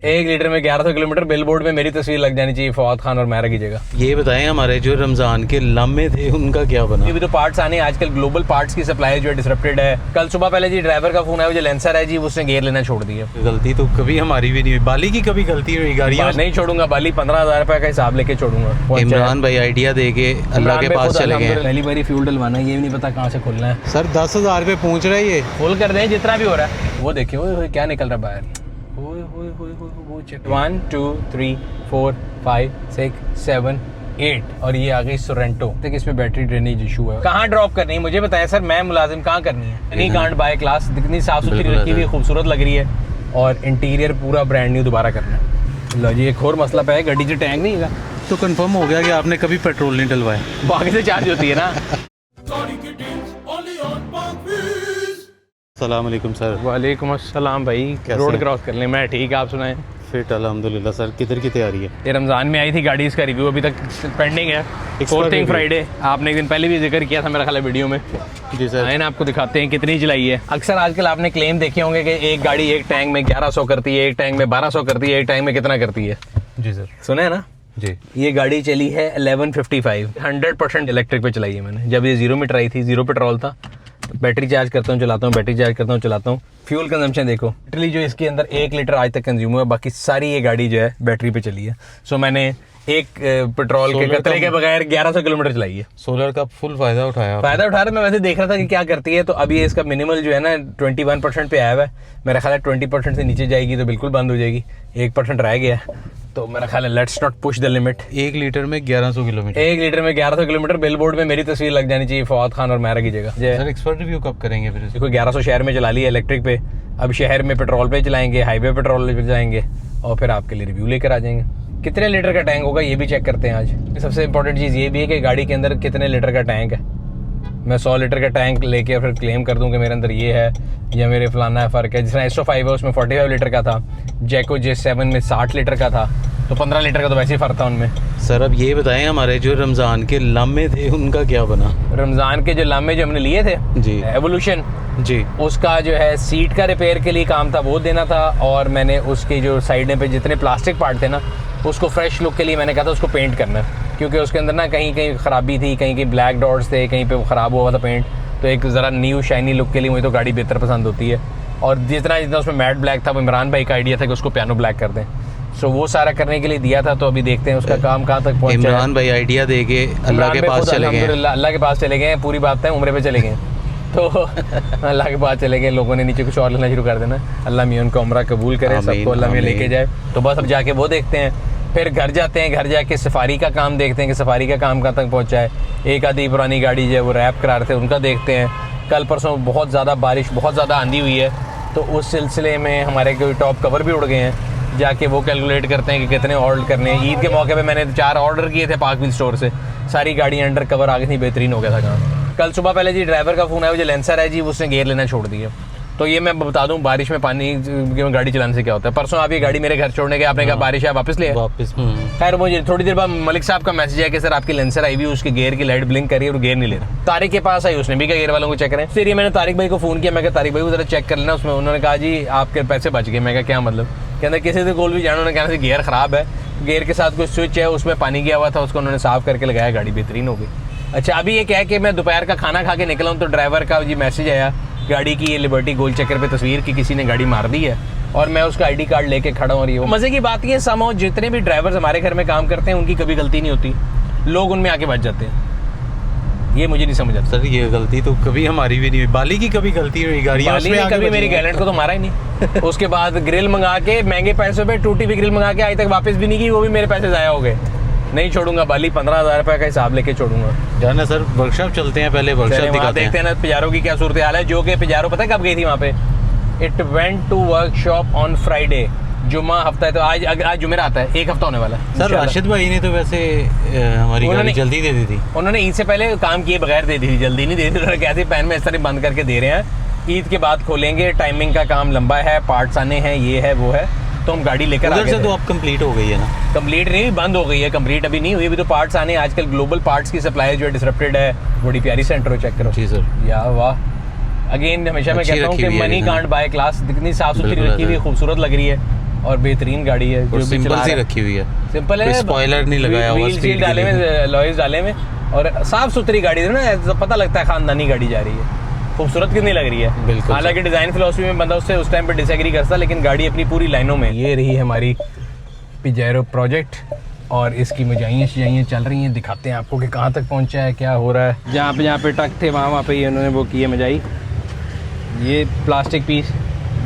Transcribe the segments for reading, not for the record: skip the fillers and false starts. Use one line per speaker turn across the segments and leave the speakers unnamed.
1 litre में 1100 kilometre, billboard में मेरी तस्वीर लग जानी चाहिए, फवाद खान और मैरा की जगह।
ये बताएं हमारे जो रमजान के लम्हे थे उनका क्या बना?
ये भी तो पार्ट्स आने, आजकल ग्लोबल पार्ट्स की सप्लाई जो है डिसरप्टेड है। कल सुबह पहले जी ड्राइवर का फोन आया, जो लेंसर है जी उसने गेयर लेना छोड़ दिया।
गलती तो कभी हमारी भी नहीं हुई, बाली की कभी गलती हुई गाड़ियाँ
नहीं छोड़ूंगा, बाली 15,000 रुपए का हिसाब लेके छोड़ूंगा।
इमरान भाई आइडिया दे के अल्लाह के पास चले गए।
पहली बारी फ्यूल डलवाना, ये भी नहीं पता कहाँ से खुलना है।
सर 10,000 पे पूछ रहा है ये,
खोल कर दें जितना भी हो रहा है। वो देखिए वो क्या निकल रहा है बाहर। 1 2 3 4 5 6 7 8 और ये आ गई सोरेंटो। तक इसमें बैटरी ड्रेनेज इशू है। कहाँ ड्रॉप करनी है मुझे बताएं सर, मैं मुलाजिम कहाँ करनी है? नहीं कांड बाय क्लास, कितनी साफ सुथरी रखी हुई, खूबसूरत लग रही है और इंटीरियर पूरा ब्रांड न्यू दोबारा करना है। लो जी एक और मसला पे है, गाड़ी से टैंक नहीं है
तो कंफर्म हो गया कि आपने कभी पेट्रोल नहीं डलवाया।
बाकी से चार्ज होती है ना।
अस्सलाम वालेकुम सर।
वालेकुम अस्सलाम भाई, रोड क्रॉस कर लें। मैं ठीक, आप सुनाएं?
फिट अल्हम्दुलिल्लाह। सर किधर की तैयारी है?
ये रमज़ान में आई थी गाड़ी, इसका रिव्यू अभी तक पेंडिंग है। फोर्थिंग फ्राइडे आपने एक दिन पहले भी जिक्र किया था मेरा ख्याल है वीडियो में।
जी सर।
आए ना, आपको दिखाते हैं कितनी चलाई है। अक्सर आजकल आपने क्लेम देखे होंगे कि एक गाड़ी एक टैंक में 1100 करती है, एक टैंक में 1200 करती है, एक टैंक में कितना करती है।
जी सर
सुने है ना
जी।
ये गाड़ी चली है 1155, 100% इलेक्ट्रिक पे चलाई है मैंने। जब ये 0 मीटर आई थी, 0 पेट्रोल था, बैटरी चार्ज करता हूँ चलाता हूँ, बैटरी चार्ज करता हूँ चलाता हूँ। फ्यूल कंजम्पशन देखो, लिटरली जो इसके अंदर 1 लीटर आज तक कंज्यूम हुआ है, बाकी सारी ये गाड़ी जो है बैटरी पे चली है। सो मैंने एक पेट्रोल के कतरे के बगैर 1100 किलोमीटर चलाई है।
सोलर का फुल फायदा उठाया।
फायदा उठा रहा, मैं वैसे देख रहा था कि क्या करती है। तो अभी इसका मिनिमल जो है ना 21% पे आया हुआ है। मेरा ख्याल है 20% से नीचे जाएगी तो बिल्कुल बंद हो जाएगी। 1% रह गया है, तो मेरा ख्याल है let's not push the limit.
1 litre में 1100 किलोमीटर।
1 लीटर में 1100 किलोमीटर, बिलबोर्ड में मेरी तस्वीर लग जानी चाहिए, फवाद खान और मैरा की जगह।
सर एक्सपर्ट रिव्यू कब करेंगे फिर?
देखो 1100 शहर में चला लिया इलेक्ट्रिक पे, अब शहर में पेट्रोल पे चलाएंगे, हाईवे पेट्रोल पे जाएंगे और फिर आपके लिए रिव्यू लेकर आ जाएंगे। कितने लीटर का टैंक होगा ये भी चेक करते हैं आज। सबसे इंपॉर्टेंट चीज़ ये भी है कि गाड़ी के अंदर कितने लीटर का टैंक है। मैं 100 लीटर का टैंक लेके फिर क्लेम कर दूं कि मेरे अंदर ये है या मेरे फलाना है फ़र्क है। जिस तरह S05 है उसमें 45 लीटर का था, जैको J7 में 60 लीटर का था, तो 15 लीटर का तो वैसे ही फ़र्क था उनमें।
सर अब ये बताएं हमारे जो रमज़ान के लम्हे थे उनका क्या बना?
रमज़ान के जो लम्हे जो हमने लिए थे
जी,
एवोल्यूशन
जी,
उसका जो है सीट का रिपेयर के लिए काम था, वो देना था। और मैंने उसके जो साइड पे जितने प्लास्टिक पार्ट थे ना, उसको फ्रेश लुक के लिए मैंने कहा था उसको पेंट करना, क्योंकि उसके अंदर ना कहीं कहीं ख़राबी थी, कहीं कहीं ब्लैक डॉट्स थे, कहीं पे वो ख़राब हुआ था पेंट। तो एक ज़रा न्यू शाइनी लुक के लिए मुझे तो गाड़ी बेहतर पसंद होती है। और जितना जितना उसमें मैट ब्लैक था, वो इमरान भाई का आइडिया था कि उसको पियानो ब्लैक कर दें। सो वो सारा करने के लिए दिया था। तो अभी देखते हैं उसका काम कहाँ तक पहुँचा।
इमरान भाई आइडिया दे के अल्लाह के पास चले गए।
अल्लाह के पास चले गए, पूरी बात है, उम्रे पे चले गए। तो अल्लाह के पास चले गए, लोगों ने नीचे कुछ और लेना शुरू कर देना। अल्लाह मियां उनका उम्रा कबूल करे, सबको अल्लाह में लेके जाए। तो बस अब जाके वो देखते हैं, फिर घर जाते हैं, घर जाके सफारी का काम देखते हैं कि सफारी का काम कहाँ तक पहुँचा है। एक आधी पुरानी गाड़ी जो है वो रैप करा रहे थे, उनका देखते हैं। कल परसों बहुत ज़्यादा बारिश, बहुत ज़्यादा आंधी हुई है, तो उस सिलसिले में हमारे कोई टॉप कवर भी उड़ गए हैं। जाके वो कैलकुलेट करते हैं कि कितने ऑर्डर करने हैं। ईद के मौके पे मैंने 4 ऑर्डर किए थे पार्कव्हील स्टोर से, सारी गाड़ियाँ अंडर कवर आ गई थी, बेहतरीन हो गया था काम। कल सुबह पहले जी ड्राइवर का फ़ोन आया, जो लेंसर है जी उसने गेयर लेना छोड़ दिया। तो ये मैं बता दूं बारिश में पानी में गाड़ी चलाने से क्या होता है। परसों आप ये गाड़ी मेरे घर छोड़ने के, आपने कहा बारिश है वापस ले
वापस।
खैर मुझे थोड़ी देर बाद मलिक साहब का मैसेज है कि सर आपकी लेंसर आई हुई, उसके गेयर की लाइट ब्लिंक करी और गेयर नहीं ले रहा। तारिक के पास आई, उसने भी कहा गेयर वालों को चेक करें। फिर ये मैंने तारिक भाई को फ़ोन किया, मैं कहा तारिक भाई जरा चेक कर लेना उसमें। उन्होंने कहा जी आपके पैसे बच गए। मैं कहा क्या मतलब? कहते किसी से कॉल भी जाना, उन्होंने कहना गेयर ख़राब है, गेयर के साथ कोई स्विच है उसमें पानी गया हुआ था, उसको उन्होंने साफ़ करके लगाया, गाड़ी बेहतरीन हो गई। अच्छा अभी ये क्या है कि मैं दोपहर का खाना खा के निकला हूँ, तो ड्राइवर का जी मैसेज आया गाड़ी की, ये लिबर्टी गोल चक्कर पे तस्वीर की किसी ने गाड़ी मार दी है और मैं उसका ID कार्ड लेके खड़ा हूँ। और ये मज़े की बात ये समझो, जितने भी ड्राइवर्स हमारे घर में काम करते हैं उनकी कभी गलती नहीं होती, लोग उनमें आके बच जाते हैं। ये मुझे नहीं समझ आता।
सर ये गलती तो कभी हमारी भी नहीं हुई, बाली की कभी गलती हुई गाड़ियाँ में
कभी मेरी गैलेंट को तो मारा ही नहीं। उसके बाद ग्रिल मंगा के महंगे पैसों पे टूटी हुई ग्रिल मंगा के आज तक वापस भी नहीं की, वो भी मेरे पैसे ज़ाया हो गए। नहीं छोड़ूंगा बाली, 15,000 रुपए का हिसाब लेके छोड़ूंगा।
जाना सर वर्कशॉप चलते हैं, पहले वर्कशॉप दिखाते
देखते हैं ना पिजारो की क्या सूरत हाल है। जो कि पिजारो पता है कब गई थी वहाँ पे? It went to workshop on Friday, जुम्मा हफ्ता है, तो आज जुमेरात है, 1 हफ्ता होने वाला है।
सर राशिद भाई ने तो वैसे हमारी गाड़ी जल्दी दे दी थी।
उन्होंने ईद से पहले काम किए बगैर दे दी थी, जल्दी नहीं दे दी। उन्होंने कहते पैन में इस तरह बंद करके दे रहे हैं, ईद के बाद खोलेंगे, टाइमिंग का काम लंबा है, पार्ट्स आने हैं, ये है वो है, तो हम गाड़ी लेकर
उधर से तो अब कंप्लीट हो गई है ना?
कंप्लीट नहीं, बंद हो गई है, कंप्लीट अभी नहीं हुई, अभी तो पार्ट्स आने। आजकल ग्लोबल पार्ट्स की सप्लाई जो है डिसरप्टेड है। बड़ी प्यारी सेंटर हो, चेक करो।
जी सर।
या वाह, अगेन हमेशा मैं कहता हूँ कि मनी कांट बाय क्लास, कितनी साफ सुथरी रखी हुई, खूबसूरत लग रही है और बेहतरीन गाड़ी है,
और सिंपल सी रखी हुई है,
सिंपल है,
स्पॉइलर नहीं लगाया हुआ,
व्हील शीट डाले में, लॉयस डाले में, और साफ सुथरी गाड़ी है ना, पता लगता है खानदानी गाड़ी जा रही है। खूबसूरत कितनी लग रही है।
बिल्कुल।
हालांकि डिजाइन फिलोसफी में बंदा उससे उस टाइम पे डिसएग्री करता, लेकिन गाड़ी अपनी पूरी लाइनों में। ये रही हमारी पिजेरो प्रोजेक्ट और इसकी मजाइयाँ चल रही हैं। दिखाते हैं आपको कि कहाँ तक पहुँचा है, क्या हो रहा है। जहाँ पे टक थे वहाँ पे उन्होंने वो किए मजाई। ये प्लास्टिक पीस,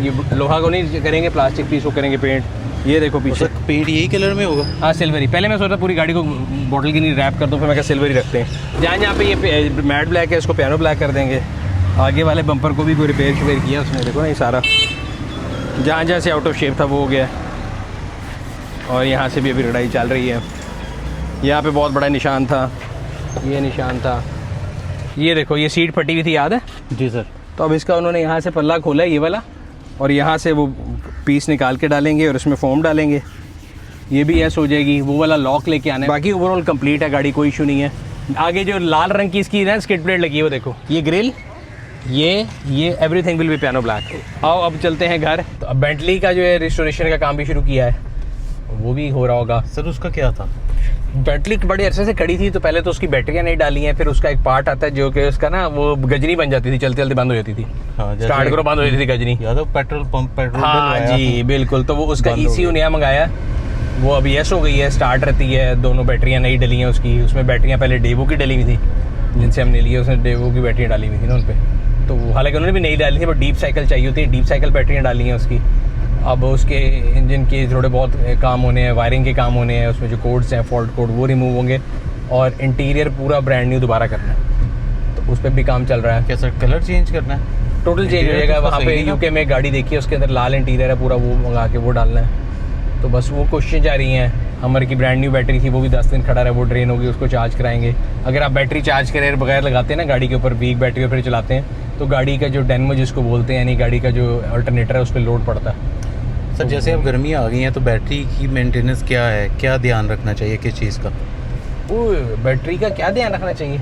ये लोहा को नहीं करेंगे, प्लास्टिक पीस को करेंगे पेंट। ये देखो पीछे
पेंट यही कलर में होगा।
हाँ सिल्वरी। पहले मैं सोचा पूरी गाड़ी को बॉटल की नहीं रैप कर दूँ, फिर मैं क्या सिल्वरी रखते हैं। जहाँ पे ये मैट ब्लैक है इसको पियानो ब्लैक कर देंगे। आगे वाले बम्पर को भी कोई रिपेयर किया उसने, देखो ना ये सारा जहाँ से आउट ऑफ शेप था वो हो गया। और यहाँ से भी अभी लड़ाई चल रही है। यहाँ पे बहुत बड़ा निशान था, ये निशान था, ये देखो ये सीट फटी हुई थी, याद है?
जी सर।
तो अब इसका उन्होंने यहाँ से पल्ला खोला है ये वाला, और यहाँ से वो पीस निकाल के डालेंगे और उसमें फोम डालेंगे। ये भी ऐसा हो जाएगी। वो वाला लॉक लेके आना है। बाकी ओवरऑल कंप्लीट है गाड़ी, कोई इशू नहीं है। आगे जो लाल रंग की इसकी ना स्किड प्लेट लगी है वो देखो, ये ग्रिल, ये everything will be piano black. आओ अब चलते हैं घर। तो अब बेंटली का जो है रिस्टोरेशन का काम भी शुरू किया है, वो भी हो रहा होगा।
सर उसका क्या था?
बेंटली बड़े अरसे से खड़ी थी, तो पहले तो उसकी बैटरियाँ नहीं डाली हैं, फिर उसका एक पार्ट आता है जो कि उसका ना वो गजनी बन जाती थी, चलते चलते बंद हो जाती थी।
हाँ,
स्टार्ट करो बंद हो जाती थी गजनी।
याद है पेट्रोल पंप
हाँ जी बिल्कुल। तो वो उसका ECU नया मंगाया, वो अभी यस हो गई है, स्टार्ट रहती है। दोनों बैटरियाँ नई डली हैं उसकी। उसमें बैटरियाँ पहले डेवो की डली हुई थी, जिनसे हमने लिए, उसने डेवो की बैटरियाँ डाली हुई थी ना उन पर। तो हालांकि उन्होंने भी नहीं डाली थी, बट डीप साइकिल चाहिए होती है, डीप साइकिल बैटरियाँ डाली हैं उसकी। अब उसके इंजन के थोड़े बहुत काम होने हैं, वायरिंग के काम होने हैं, उसमें जो कोड्स हैं फॉल्ट कोड वो रिमूव होंगे, और इंटीरियर पूरा ब्रांड न्यू दोबारा करना है, तो उस पर भी काम चल रहा है।
क्या सर कलर चेंज करना है?
टोटल चेंज हो जाएगा। वहाँ पे यूके में गाड़ी देखी है, उसके अंदर लाल इंटीरियर है पूरा, वो मंगा के वो डालना है। तो बस वो कोशिशें जा रही हैं। हमर की ब्रांड न्यू बैटरी थी, वो भी 10 दिन खड़ा रहा, वो ड्रेन होगी, उसको चार्ज कराएंगे। अगर आप बैटरी चार्ज करे बगैर लगाते हैं ना गाड़ी के ऊपर, वीक बैटरी पर चलाते हैं, तो गाड़ी का जो डेनमो जिसको बोलते हैं, यानी गाड़ी का जो अल्टरनेटर है उस पर लोड पड़ता है।
सर जैसे अब गर्मी आ गई है, तो बैटरी की मेंटेनेंस क्या है, क्या ध्यान रखना चाहिए किस चीज़ का?
वो बैटरी का क्या ध्यान रखना चाहिए?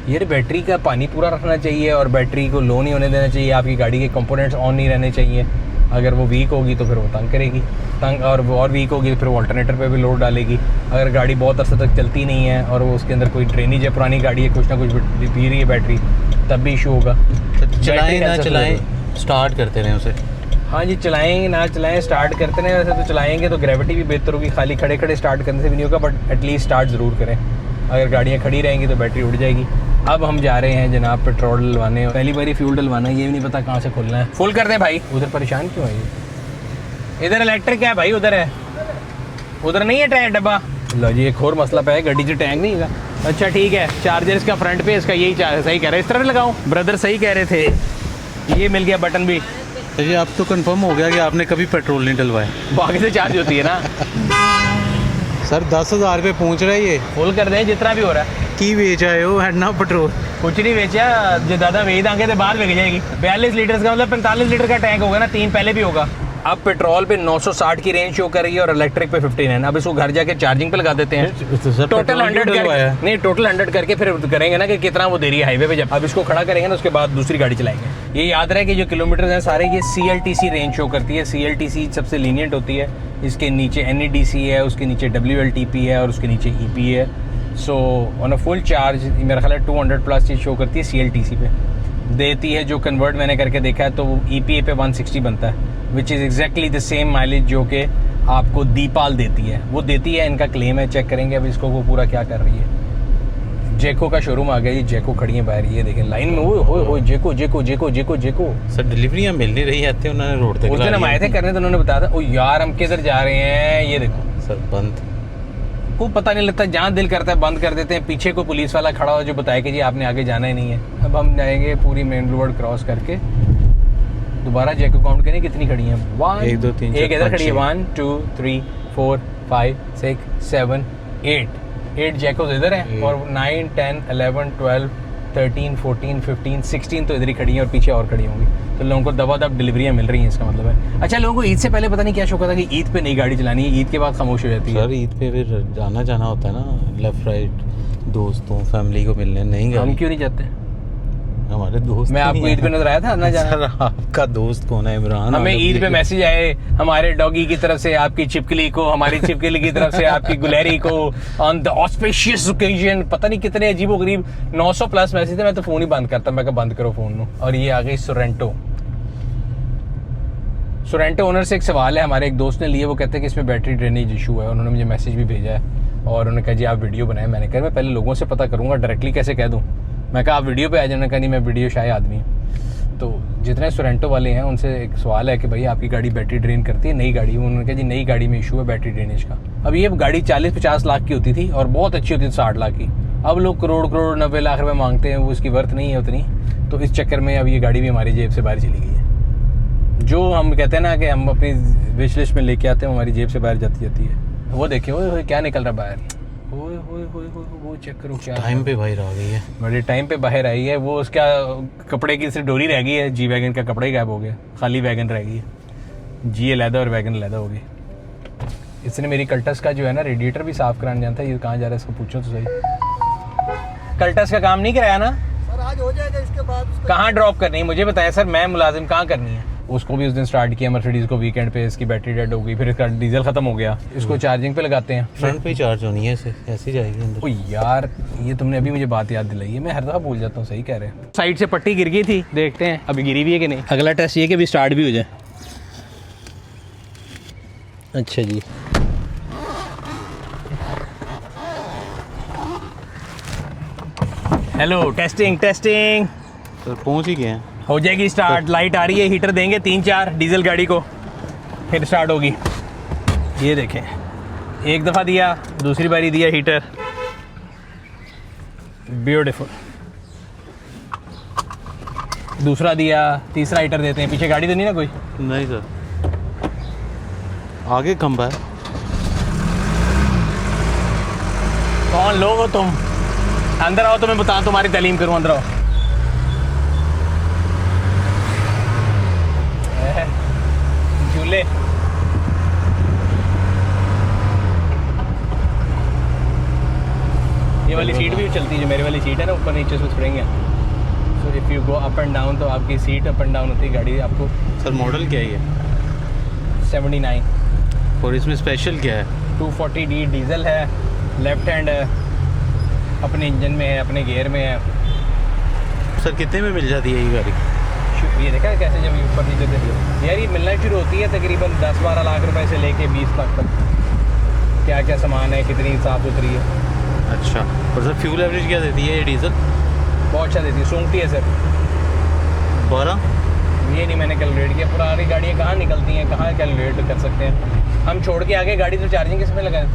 ये बैटरी का पानी पूरा रखना चाहिए, और बैटरी को लो नहीं होने देना चाहिए। आपकी गाड़ी के कंपोनेंट्स ऑन नहीं रहने चाहिए। अगर वो वीक होगी तो फिर वो तंग करेगी, तंग, और वो और वीक होगी तो फिर वो अल्टरनेटर पे भी लोड डालेगी। अगर गाड़ी बहुत अरसे तक चलती नहीं है और वो उसके अंदर कोई ड्रेनेज है, पुरानी गाड़ी है, कुछ ना कुछ पी रही है बैटरी, तब भी इशू होगा।
चलाएं ना चलाएं, स्टार्ट करते रहें उसे।
हाँ जी, चलाएंगे ना चलाएं, स्टार्ट करते रहें। वैसे तो चलाएंगे तो ग्रेविटी भी बेहतर होगी, खाली खड़े खड़े स्टार्ट करने से भी नहीं होगा, बट एटलीस्ट स्टार्ट ज़रूर करें। अगर गाड़ियाँ खड़ी रहेंगी तो बैटरी उड़ जाएगी। अब हम जा रहे हैं जनाब पेट्रोल डलवाने, पहली बारी फ्यूल डलवाना है, ये भी नहीं पता कहाँ से खोलना है। फुल कर दें भाई। उधर परेशान क्यों है ये? इधर इलेक्ट्रिक है भाई, उधर है, उधर नहीं है टैंक डब्बा। लो जी, एक और मसला पे है, गड्डी से टैंक नहीं है। अच्छा ठीक है, चार्जर इसका फ्रंट पे, इसका यही सही कह रहे हैं, इस तरह लगाऊं? ब्रदर सही कह रहे थे, ये मिल गया बटन भी।
तो ये अब तो कंफर्म हो गया कि आपने कभी पेट्रोल नहीं डलवाया।
बाकी से चार्ज होती है ना।
सर 10,000 रुपये पूछ रहा है ये।
फुल कर दें जितना भी हो रहा है।
की बेच आए हो है ना पेट्रोल?
कुछ नहीं बेचा, जो दादा वेद आगे तो बाद बिक जाएगी। 42 लीटर का मतलब 45 लीटर का टैंक होगा ना, 3 पहले भी होगा। अब पेट्रोल पे 960 की रेंज शो कर रही है और इलेक्ट्रिक पे 59। अब इसको घर जाके चार्जिंग पे लगा देते हैं। टोटल 100 करके नहीं, टोटल 100 करके फिर करेंगे ना कि कितना वो दे रही है हाईवे पे। जब अब इसको खड़ा करेंगे ना, उसके बाद दूसरी गाड़ी चलाएंगे। ये याद रहे कि जो किलोमीटर हैं सारे ये CLTC रेंज शो करती है। CLTC सबसे लीनियंट होती है। इसके नीचे NEDC है, उसके नीचे WLTP है और उसके नीचे EP है। So on a full charge मेरा ख्याल है 200 प्लस चीज़ शो करती है CLTC पे देती है। जो कन्वर्ट मैंने करके देखा है तो वो EPA पे 160 बनता है, which is exactly the same mileage जो कि आपको दीपाल देती है, वो देती है। इनका क्लेम है, चेक करेंगे अब इसको वो पूरा क्या कर रही है। जेको का शोरूम आ गया, ये जेको खड़ी है बाहर, ये देखें लाइन में। ओ जेको जेको जेको जेको जेको।
सर डिलीवरियाँ मिल नहीं रही आते, उन्होंने रोड तक
उस दिन हम आए थे करने तो उन्होंने बताया था, ओ यार हम किधर जा रहे हैं, ये देखो
सर बंद,
को पता नहीं लगता, जहाँ दिल करता है बंद कर देते हैं। पीछे को पुलिस वाला खड़ा हो जो बताया कि जी आपने आगे जाना ही नहीं है। अब हम जाएंगे पूरी मेन रोड क्रॉस करके, दोबारा जेको काउंट करें कितनी खड़ी हैं।
1 2 3
एक इधर खड़ी है, 1 2 3 4 5 6 7 8 जेकोस इधर हैं, और 9 10 11 12 13 14 15 16 तो इधर ही खड़ी हैं, और पीछे और खड़ी होंगी। तो लोगों को दबादब डिलीवरियाँ मिल रही हैं, इसका मतलब है। अच्छा, लोगों को ईद से पहले पता नहीं क्या शौक था कि ईद पे नई गाड़ी चलानी है, ईद के बाद खामोश हो जाती है।
सर ईद पे फिर जाना होता है ना, लेफ्ट राइट दोस्तों फैमिली को मिलने। नहीं
हम क्यों नहीं जाते?
हमारे दोस्त
मैं आपको ईद पे नजर आया था ना जाना?
सर आपका दोस्त कौन है इमरान?
हमें ईद पे मैसेज आए हमारे डॉगी की तरफ से आपकी चिपकली को, हमारी चिपकली की तरफ से आपकी गुलहरी को, ऑन द ऑस्पिशियस ओकेजन। पता नहीं कितने अजीबो गरीब 900 प्लस मैसेज थे। मैं तो फोन ही बंद करता, मैं कहा बंद करो फोन। और ये आ गई सोरेंटो ओनर से एक सवाल है, हमारे एक दोस्त ने लिए, वो कहते हैं कि इसमें बैटरी ड्रेनेज इशू है। उन्होंने मुझे मैसेज भी भेजा है और उन्होंने कहा जी आप वीडियो बनाएं। मैंने कहा मैं पहले लोगों से पता करूंगा, डायरेक्टली कैसे कह दूं। मैं कहा आप वीडियो पे आ जाना। कहा नहीं मैं वीडियो शाय आदमी हूं। तो जितने सोरेंटो वाले हैं उनसे एक सवाल है कि भाई आपकी गाड़ी बैटरी ड्रेन करती है? नई गाड़ी। उन्होंने कहा जी नई गाड़ी में इशू है बैटरी ड्रेनेज का। अब ये गाड़ी 40-50 लाख की होती थी और बहुत अच्छी होती थी 60 लाख की। अब लोग करोड़ 90 लाख रुपये मांगते हैं, वो इसकी वर्थ नहीं है उतनी। तो इस चक्कर में अब ये गाड़ी भी हमारी जेब से बाहर चली गई है। जो हम कहते हैं ना कि हम अपनी विश लिस्ट में लेके आते हैं, हमारी जेब से बाहर जाती है। वो देखिए वो क्या निकल रहा बाहर, वो चेक करो क्या
टाइम पे बाहर आ गई है,
बड़े टाइम पे बाहर आई है। वो उसका कपड़े की सिर्फ डोरी रह गई है, जी वैगन का कपड़ा ही गायब हो गया, खाली वैगन रह गई है। जी अलहदा और वैगन अलहदा हो गई। इसने मेरी कल्टस का जो है ना रेडिएटर भी साफ कराने जाना था। ये कहाँ जा रहा है इसको पूछो तो सही। कल्टस का काम नहीं कराया ना
सर? आज हो जाएगा, इसके बाद
कहाँ ड्रॉप करनी है मुझे बताया सर, मैं मुलाजिम कहाँ करनी है? उसको भी उस दिन स्टार्ट किया मर्सिडीज को, वीकेंड पे इसकी बैटरी डेड हो गई, फिर इसका डीजल खत्म हो गया, इसको चार्जिंग पे लगाते हैं।
फ्रंट पे चार्ज होनी है इसे, ऐसे जाएगी अंदर।
ओ यार ये तुमने अभी मुझे बात याद दिलाई है, मैं हर दफा भूल जाता हूँ। सही कह रहे हैं। साइड से पट्टी गिर गई थी, देखते हैं अभी गिरी भी है कि नहीं। अगला टेस्ट ये कि अभी स्टार्ट भी हो जाए। अच्छा जी हेलो टेस्टिंग
सर पहुंच ही गए हैं।
हो जाएगी स्टार्ट। लाइट आ रही है, हीटर देंगे 3-4 डीजल गाड़ी को, फिर स्टार्ट होगी। ये देखें, एक दफ़ा दिया, दूसरी बारी दिया हीटर, ब्यूटीफुल। दूसरा दिया, तीसरा हीटर देते हैं। पीछे गाड़ी तो नहीं ना कोई?
नहीं सर, आगे खंबा है।
कौन लोग हो तुम? अंदर आओ तो मैं बताऊं, तुम्हारी तालीम करूं। अंदर आओ। झूले ये वाली सीट भी चलती है, जो मेरी वाली सीट है ना, ऊपर नीचे से स्प्रिंग है। So if you go up and down तो आपकी सीट अप एंड डाउन होती है। गाड़ी आपको
सर मॉडल क्या है ये?
79।
और इसमें स्पेशल क्या है?
240D डीजल है, लेफ्ट हैंड है, अपने इंजन में है, अपने गियर में है।
सर कितने में मिल जाती है ये गाड़ी?
ये देखा कैसे जब ऊपर नीचे देखिए यार, ये मिलना शुरू होती है तकरीबन 10-12 लाख रुपए से लेके 20 लाख तक। क्या क्या सामान है, कितनी साफ सुथरी है।
अच्छा, और सर फ्यूल एवरेज क्या देती है ये डीजल?
बहुत अच्छा देती है, सूंघती है सर।
12?
ये नहीं मैंने कैलकुलेट किया। पुरानी गाड़ियाँ कहाँ निकलती हैं, कहाँ कैलकुलेट कर सकते हैं हम। छोड़ के आगे गाड़ी तो चार्जिंग किस में लगाएं?